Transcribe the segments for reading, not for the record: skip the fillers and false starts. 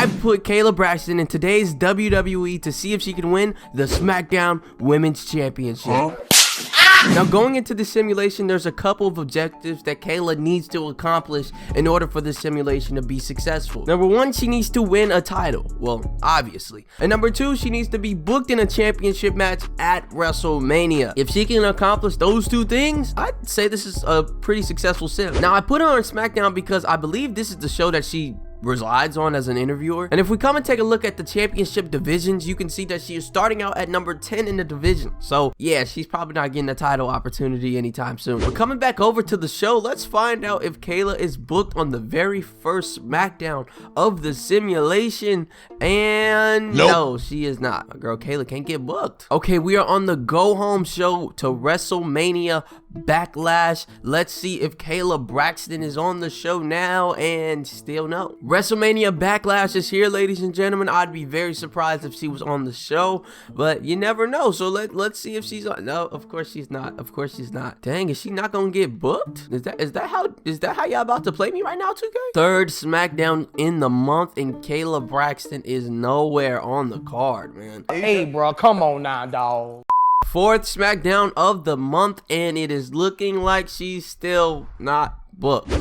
I put Kayla Braxton in today's WWE to see if she can win the SmackDown Women's Championship. Now, going into the simulation, there's a couple of objectives that Kayla needs to accomplish in order for this simulation to be successful. Number one, she needs to win a title. Well, obviously. And number two, she needs to be booked in a championship match at WrestleMania. If she can accomplish those two things, I'd say this is a pretty successful sim. Now, I put her on SmackDown because I believe this is the show that she resides on as an interviewer. And if we come and take a look at the championship divisions, you can see that she is starting out at number 10 in the division. So yeah, she's probably not getting a title opportunity anytime soon. But coming back over to the show, let's find out if Kayla is booked on the very first SmackDown of the simulation. And nope, no, she is not. My girl Kayla can't get booked. Okay, we are on the go home show to WrestleMania Backlash. Let's see if Kayla Braxton is on the show now, and still no. WrestleMania Backlash is here, ladies and gentlemen. I'd be very surprised if she was on the show, but you never know. So let's see if she's on. No, of course she's not. Of course she's not. Dang, is she not gonna get booked? Is that how y'all about to play me right now, 2K? Third SmackDown in the month, and Kayla Braxton is nowhere on the card, man. Hey, bro, come on now, dog. Fourth SmackDown of the month, and it is looking like she's still not booked.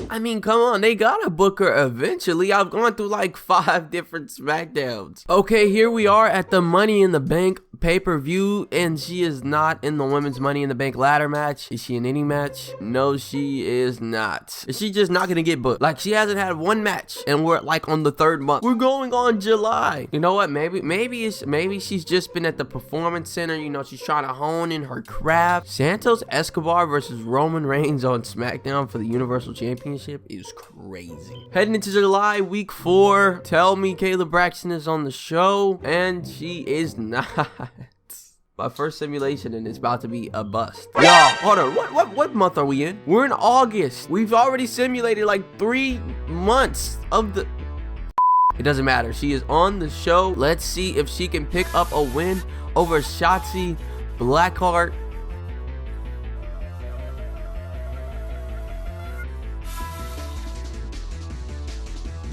I mean, come on, they gotta book her eventually. I've gone through like 5 different SmackDowns. Okay, here we are at the Money in the Bank pay-per-view, and she is not in the women's Money in the Bank ladder match. Is she in any match? No, she is not. Is she just not gonna get booked? Like, she hasn't had one match, and we're like on the 3rd month. We're going on July. You know what? Maybe she's just been at the Performance Center. You know, she's trying to hone in her craft. Santos Escobar versus Roman Reigns on SmackDown for the Universal Championship is crazy. Heading into July, week 4. Tell me Kayla Braxton is on the show, and she is not. My first simulation, and it's about to be a bust. Y'all, hold on. What month are we in? We're in August. We've already simulated like 3 months of the... It doesn't matter. She is on the show. Let's see if she can pick up a win over Shotzi Blackheart.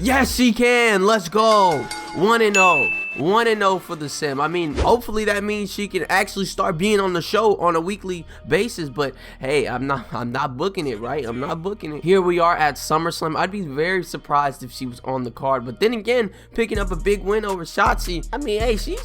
Yes, she can. Let's go. 1-0. 1-0 for the sim. I mean, hopefully that means she can actually start being on the show on a weekly basis. But hey, I'm not booking it, right? I'm not booking it. Here we are at SummerSlam. I'd be very surprised if she was on the card. But then again, picking up a big win over Shotzi. I mean, hey, she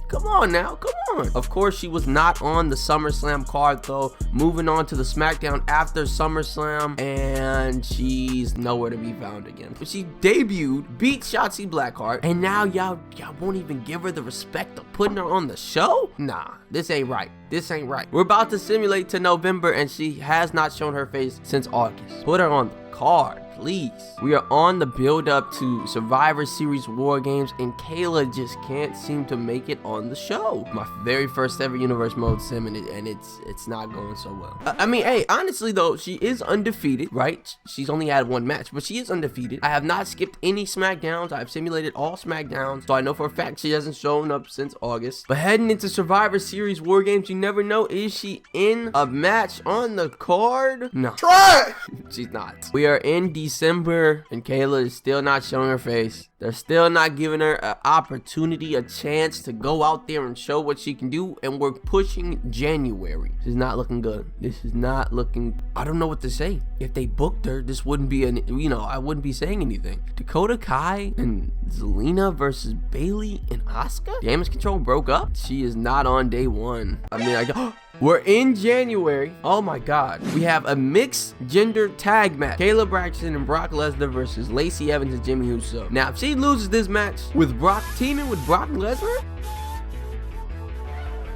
come on now, come on. Of course, she was not on the SummerSlam card though. Moving on to the SmackDown after SummerSlam, and she's nowhere to be found again. But she debuted, beat Shotzi Blackheart, and now y'all won't even give her the respect of putting her on the show? Nah, this ain't right. This ain't right. We're about to simulate to November, and she has not shown her face since August. Put her on the card, please. We are on the build up to Survivor Series War Games, and Kayla just can't seem to make it on the show. My very first ever Universe Mode sim, and it's not going so well. I mean, hey, honestly though, she is undefeated, right? She's only had 1 match, but she is undefeated. I have not skipped any SmackDowns. I've simulated all SmackDowns, so I know for a fact she hasn't shown up since August. But heading into Survivor Series War Games, you never know. Is she in a match on the card? No. Try! She's not. We are in December, and Kayla is still not showing her face. They're still not giving her an opportunity, a chance to go out there and show what she can do, and we're pushing January. This is not looking good. This is not looking... I don't know what to say. If they booked her, this wouldn't be an... You know, I wouldn't be saying anything. Dakota Kai and Zelina versus Bailey and Asuka? Damage Control broke up? She is not on day 1. I mean, we're in January. Oh my god. We have a mixed gender tag match. Kayla Braxton and Brock Lesnar versus Lacey Evans and Jimmy Uso. Now, if she loses this match with Brock teaming with Brock Lesnar,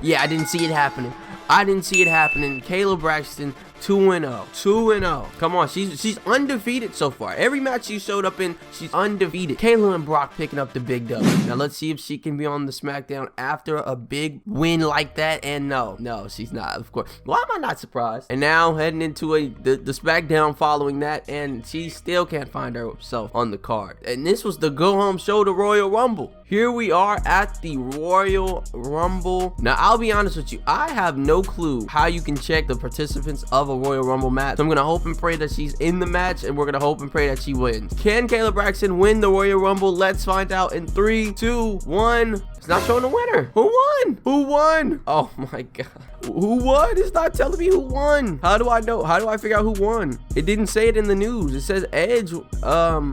yeah, I didn't see it happening. I didn't see it happening. Kayla Braxton 2-0. 2-0. Come on, she's undefeated so far. Every match she showed up in, she's undefeated. Kayla and Brock picking up the big W. Now let's see if she can be on the SmackDown after a big win like that. And no, she's not, of course. Why am I not surprised? And now heading into the SmackDown following that, and she still can't find herself on the card. And this was the go-home show, the Royal Rumble. Here we are at the Royal Rumble. Now, I'll be honest with you. I have no clue how you can check the participants of a Royal Rumble match. So I'm going to hope and pray that she's in the match, and we're going to hope and pray that she wins. Can Kayla Braxton win the Royal Rumble? Let's find out in 3, 2, 1. It's not showing the winner. Who won? Who won? Oh my God. Who won? It's not telling me who won. How do I know? How do I figure out who won? It didn't say it in the news. It says Edge,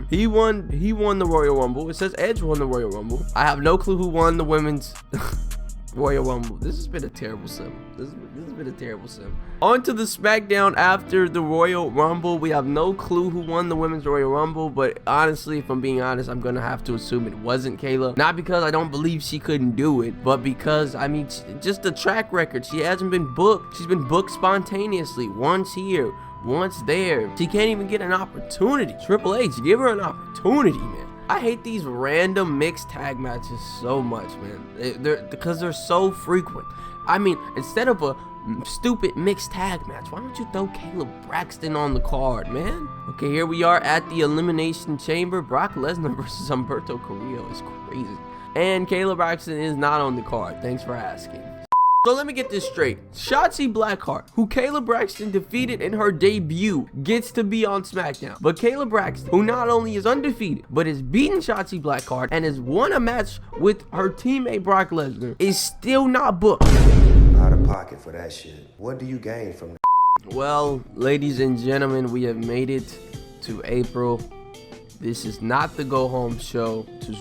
he won the Royal Rumble. It says Edge won the Royal Rumble. I have no clue who won the women's Royal Rumble. This has been a terrible sim. This has been a terrible sim. On to the SmackDown after the Royal Rumble. We have no clue who won the women's Royal Rumble, but honestly, if I'm being honest, I'm gonna have to assume it wasn't Kayla. Not because I don't believe she couldn't do it, but because, I mean, just the track record. She hasn't been booked. She's been booked spontaneously. Once here, once there. She can't even get an opportunity. Triple H, give her an opportunity, man. I hate these random mixed tag matches so much, man. Because they're so frequent. I mean, instead of a stupid mixed tag match, why don't you throw Kayla Braxton on the card, man? Okay, here we are at the Elimination Chamber. Brock Lesnar versus Humberto Carrillo is crazy. And Kayla Braxton is not on the card. Thanks for asking. So let me get this straight. Shotzi Blackheart, who Kayla Braxton defeated in her debut, gets to be on SmackDown. But Kayla Braxton, who not only is undefeated, but has beaten Shotzi Blackheart and has won a match with her teammate Brock Lesnar, is still not booked. Out of pocket for that shit. What do you gain from that? Well, ladies and gentlemen, we have made it to April. This is not the go-home show to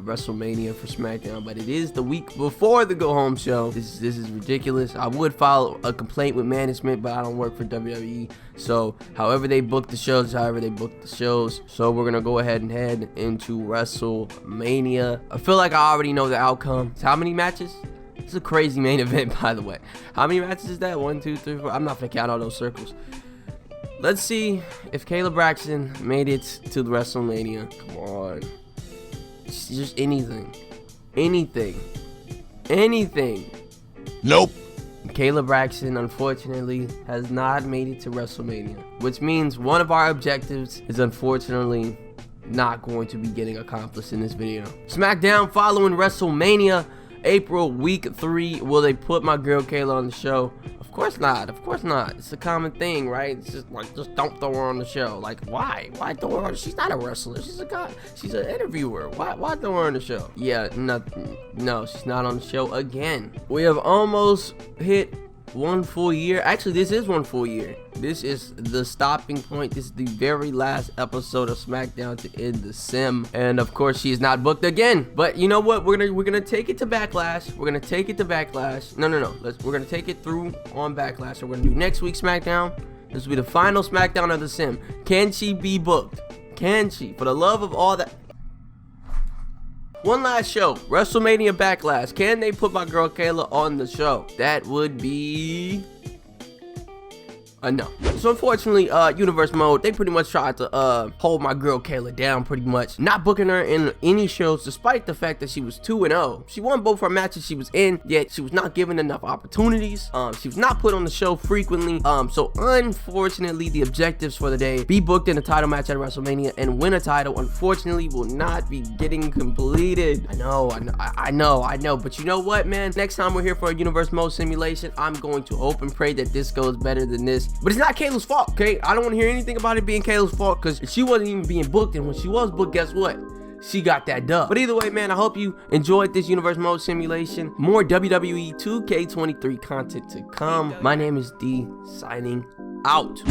WrestleMania for SmackDown, but it is the week before the go-home show. This is ridiculous. I would file a complaint with management, but I don't work for WWE. So, however they book the shows, however they book the shows. So, we're going to go ahead and head into WrestleMania. I feel like I already know the outcome. So how many matches? It's a crazy main event, by the way. How many matches is that? 1, 2, 3, 4. I'm not going to count all those circles. Let's see if Kayla Braxton made it to the WrestleMania. Come on. Just anything. Anything. Nope. Kayla Braxton, unfortunately, has not made it to WrestleMania, which means one of our objectives is unfortunately not going to be getting accomplished in this video. SmackDown following WrestleMania, April, week 3. Will they put my girl Kayla on the show? Of course not. Of course not. It's a common thing, right? It's just like, just don't throw her on the show. Like, why? Why throw her on? She's not a wrestler. She's a guy. She's an interviewer. Why throw her on the show? Yeah, no, she's not on the show again. We have almost hit 1 full year. Actually, this is 1 full year. This is the stopping point. This is the very last episode of SmackDown to end the sim. And of course, she is not booked again. But you know what? We're gonna take it to Backlash. We're gonna take it to Backlash. No. We're gonna take it through on Backlash. So we're gonna do next week's SmackDown. This will be the final SmackDown of the sim. Can she be booked? Can she? For the love of all that. One last show, WrestleMania Backlash. Can they put my girl Kayla on the show? That would be no. So unfortunately, Universe Mode, they pretty much tried to hold my girl Kayla down pretty much, not booking her in any shows despite the fact that she was 2-0. She won both her matches she was in, yet she was not given enough opportunities. She was not put on the show frequently. So unfortunately, the objectives for the day: be booked in a title match at WrestleMania and win a title, unfortunately will not be getting completed. I know, but you know what, man? Next time we're here for a Universe Mode simulation, I'm going to hope and pray that this goes better than this. But it's not Kayla's fault, okay? I don't want to hear anything about it being Kayla's fault, because she wasn't even being booked, and when she was booked, guess what? She got that dub. But either way, man, I hope you enjoyed this Universe Mode simulation. More WWE 2K23 content to come. My name is D, signing out.